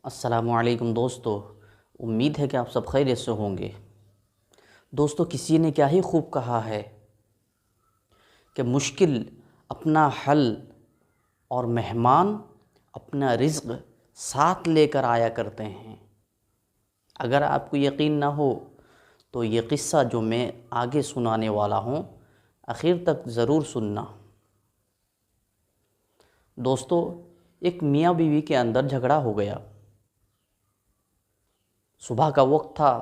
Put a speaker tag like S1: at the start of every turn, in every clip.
S1: अस्सलामुअलैकुम दोस्तों। उम्मीद है कि आप सब खैरियत से होंगे। दोस्तों, किसी ने क्या ही खूब कहा है कि मुश्किल अपना हल और मेहमान अपना रिज़्क़ साथ लेकर आया करते हैं। अगर आपको यकीन ना हो तो ये क़िस्सा जो मैं आगे सुनाने वाला हूँ आखिर तक ज़रूर सुनना। दोस्तों, एक मियाँ बीवी के अंदर झगड़ा हो गया। सुबह का वक्त था,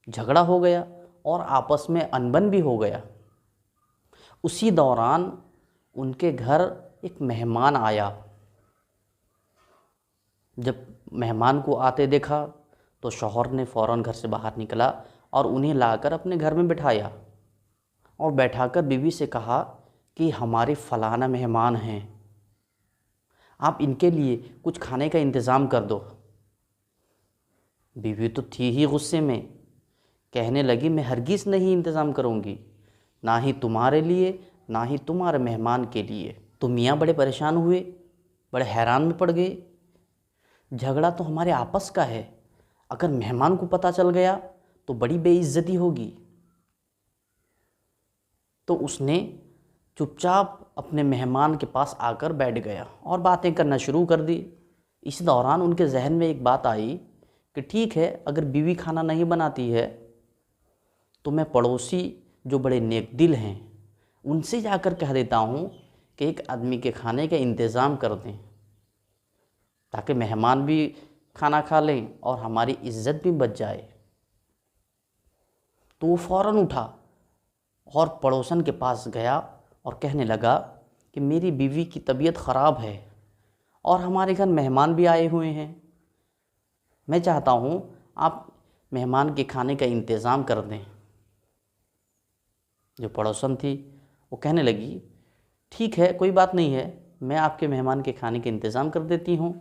S1: झगड़ा हो गया और आपस में अनबन भी हो गया। उसी दौरान उनके घर एक मेहमान आया। जब मेहमान को आते देखा तो शौहर ने फ़ौरन घर से बाहर निकला और उन्हें लाकर अपने घर में बिठाया और बैठाकर बीवी से कहा कि हमारे फ़लाना मेहमान हैं, आप इनके लिए कुछ खाने का इंतज़ाम कर दो। बीवी तो थी ही गुस्से में, कहने लगी मैं हरगिज़ नहीं इंतज़ाम करूँगी, ना ही तुम्हारे लिए ना ही तुम्हारे मेहमान के लिए। तो मियाँ बड़े परेशान हुए, बड़े हैरान में पड़ गए। झगड़ा तो हमारे आपस का है, अगर मेहमान को पता चल गया तो बड़ी बेइज्जती होगी। तो उसने चुपचाप अपने मेहमान के पास आकर बैठ गया और बातें करना शुरू कर दी। इस दौरान उनके जहन में एक बात आई कि ठीक है, अगर बीवी खाना नहीं बनाती है तो मैं पड़ोसी जो बड़े नेक दिल हैं उनसे जाकर कह देता हूँ कि एक आदमी के खाने का इंतज़ाम कर दें, ताकि मेहमान भी खाना खा लें और हमारी इज़्ज़त भी बच जाए। तो वो फ़ौरन उठा और पड़ोसन के पास गया और कहने लगा कि मेरी बीवी की तबीयत ख़राब है और हमारे घर मेहमान भी आए हुए हैं, मैं चाहता हूँ आप मेहमान के खाने का इंतज़ाम कर दें। जो पड़ोसन थी वो कहने लगी ठीक है, कोई बात नहीं है, मैं आपके मेहमान के खाने का इंतज़ाम कर देती हूँ,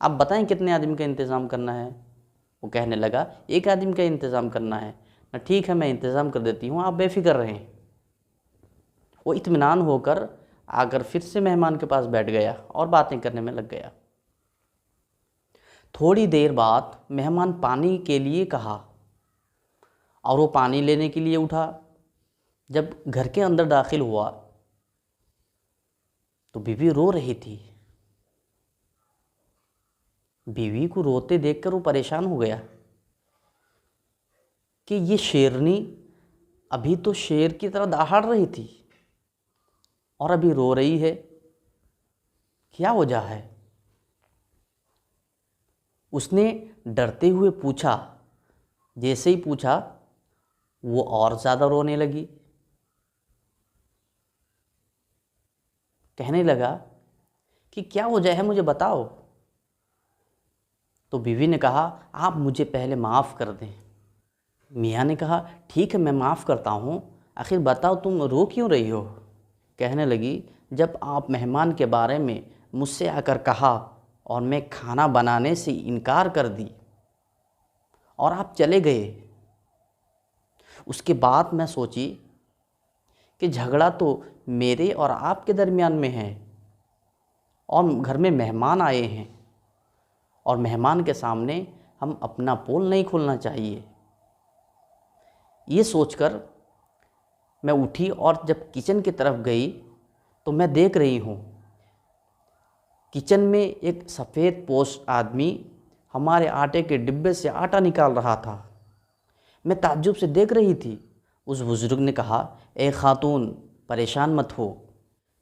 S1: आप बताएं कितने आदमी का इंतज़ाम करना है। वो कहने लगा एक आदमी का इंतज़ाम करना है ना, ठीक है मैं इंतज़ाम कर देती हूँ, आप बेफ़िक्र रहें। वो इत्मीनान होकर आकर फिर से मेहमान के पास बैठ गया और बातें करने में लग गया। थोड़ी देर बाद मेहमान पानी के लिए कहा और वो पानी लेने के लिए उठा। जब घर के अंदर दाखिल हुआ तो बीवी रो रही थी। बीवी को रोते देखकर वो परेशान हो गया कि ये शेरनी अभी तो शेर की तरह दहाड़ रही थी और अभी रो रही है, क्या वजह है। उसने डरते हुए पूछा, जैसे ही पूछा वो और ज़्यादा रोने लगी। कहने लगा कि क्या वजह है, मुझे बताओ। तो बीवी ने कहा आप मुझे पहले माफ़ कर दें। मियाँ ने कहा ठीक है मैं माफ़ करता हूँ, आखिर बताओ तुम रो क्यों रही हो। कहने लगी जब आप मेहमान के बारे में मुझसे आकर कहा और मैं खाना बनाने से इनकार कर दी और आप चले गए, उसके बाद मैं सोची कि झगड़ा तो मेरे और आपके दरमियान में है और घर में मेहमान आए हैं और मेहमान के सामने हम अपना पोल नहीं खोलना चाहिए। ये सोचकर मैं उठी और जब किचन की तरफ गई तो मैं देख रही हूँ किचन में एक सफ़ेद पोश आदमी हमारे आटे के डिब्बे से आटा निकाल रहा था। मैं ताज्जुब से देख रही थी। उस बुज़ुर्ग ने कहा ए खातून परेशान मत हो,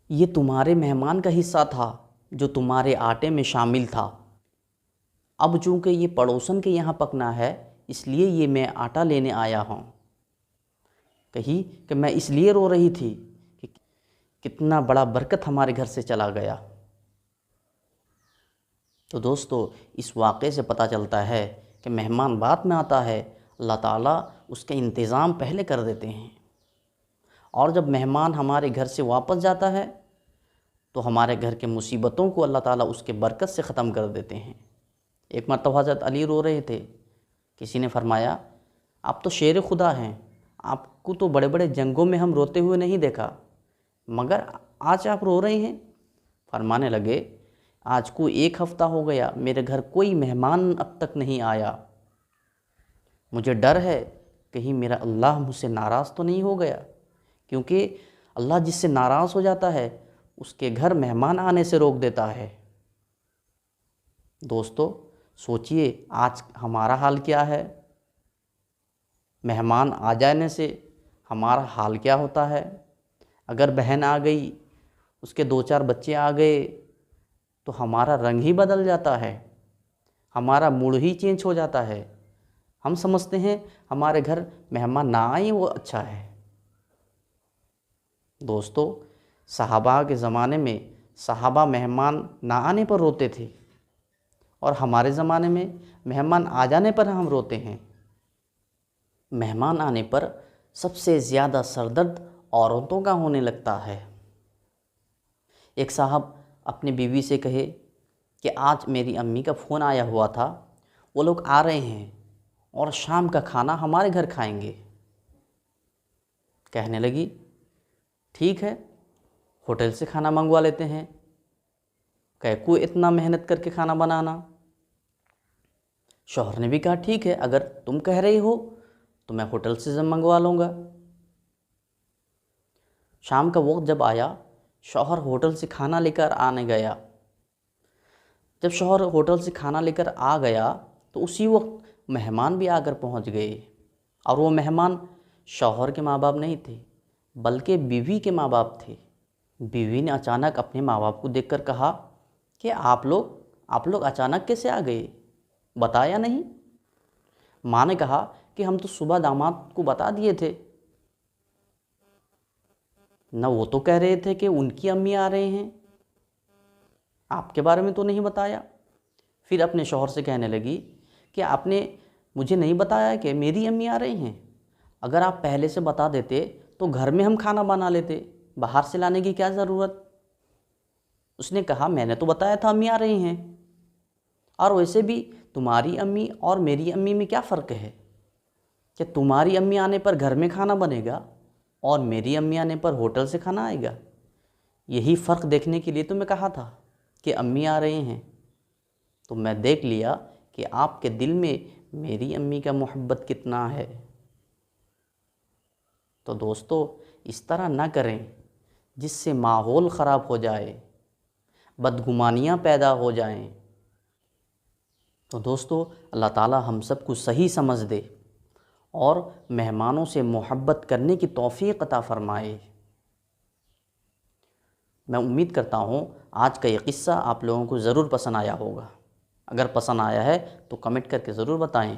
S1: ये तुम्हारे मेहमान का हिस्सा था जो तुम्हारे आटे में शामिल था। अब चूँकि ये पड़ोसन के यहाँ पकना है इसलिए ये मैं आटा लेने आया हूँ। कही कि मैं इसलिए रो रही थी कि कितना बड़ा बरकत हमारे घर से चला गया। तो दोस्तों, इस वाक़े से पता चलता है कि मेहमान बाद में आता है, अल्लाह ताला उसका इंतज़ाम पहले कर देते हैं और जब मेहमान हमारे घर से वापस जाता है तो हमारे घर के मुसीबतों को अल्लाह ताला उसके बरकत से ख़त्म कर देते हैं। एक मरतबा हज़रत अली रो रहे थे, किसी ने फरमाया आप तो शेर खुदा हैं, आपको तो बड़े बड़े जंगों में हम रोते हुए नहीं देखा, मगर आज आप रो रहे हैं। फरमाने लगे आज को 1 हफ़्ता हो गया, मेरे घर कोई मेहमान अब तक नहीं आया। मुझे डर है कहीं मेरा अल्लाह मुझसे नाराज़ तो नहीं हो गया, क्योंकि अल्लाह जिससे नाराज़ हो जाता है उसके घर मेहमान आने से रोक देता है। दोस्तों सोचिए आज हमारा हाल क्या है। मेहमान आ जाने से हमारा हाल क्या होता है। अगर बहन आ गई, उसके 2-4 बच्चे आ गए तो हमारा रंग ही बदल जाता है, हमारा मूड ही चेंज हो जाता है। हम समझते हैं हमारे घर मेहमान ना आए वो अच्छा है। दोस्तों सहाबा के ज़माने में सहाबा मेहमान ना आने पर रोते थे, और हमारे ज़माने में मेहमान आ जाने पर हम रोते हैं। मेहमान आने पर सबसे ज़्यादा सरदर्द औरतों का होने लगता है। एक साहब अपनी बीवी से कहे कि आज मेरी अम्मी का फ़ोन आया हुआ था, वो लोग आ रहे हैं और शाम का खाना हमारे घर खाएंगे। कहने लगी ठीक है, होटल से खाना मंगवा लेते हैं, कह को इतना मेहनत करके खाना बनाना। शौहर ने भी कहा ठीक है, अगर तुम कह रही हो तो मैं होटल से मंगवा लूँगा। शाम का वक्त जब आया, शौहर होटल से खाना लेकर आने गया। जब शौहर होटल से खाना लेकर आ गया तो उसी वक्त मेहमान भी आकर पहुंच गए, और वो मेहमान शौहर के माँ बाप नहीं थे बल्कि बीवी के माँ बाप थे। बीवी ने अचानक अपने माँ बाप को देखकर कहा कि आप लोग अचानक कैसे आ गए, बताया नहीं। माँ ने कहा कि हम तो सुबह दामाद को बता दिए थे, न वो तो कह रहे थे कि उनकी अम्मी आ रहे हैं, आपके बारे में तो नहीं बताया। फिर अपने शौहर से कहने लगी कि आपने मुझे नहीं बताया कि मेरी अम्मी आ रही हैं। अगर आप पहले से बता देते तो घर में हम खाना बना लेते, बाहर से लाने की क्या ज़रूरत। उसने कहा मैंने तो बताया था अम्मी आ रही हैं, और वैसे भी तुम्हारी अम्मी और मेरी अम्मी में क्या फ़र्क है कि तुम्हारी अम्मी आने पर घर में खाना बनेगा और मेरी अम्मी आने पर होटल से खाना आएगा। यही फ़र्क देखने के लिए तो मैं कहा था कि अम्मी आ रही हैं, तो मैं देख लिया कि आपके दिल में मेरी अम्मी का मोहब्बत कितना है। तो दोस्तों इस तरह ना करें जिससे माहौल ख़राब हो जाए, बदगुमानियाँ पैदा हो जाएं। तो दोस्तों अल्लाह ताला हम सबको सही समझ दे और मेहमानों से मोहब्बत करने की तौफ़ीक़ अता फ़रमाए। मैं उम्मीद करता हूँ आज का ये क़िस्सा आप लोगों को ज़रूर पसंद आया होगा। अगर पसंद आया है तो कमेंट करके ज़रूर बताएं।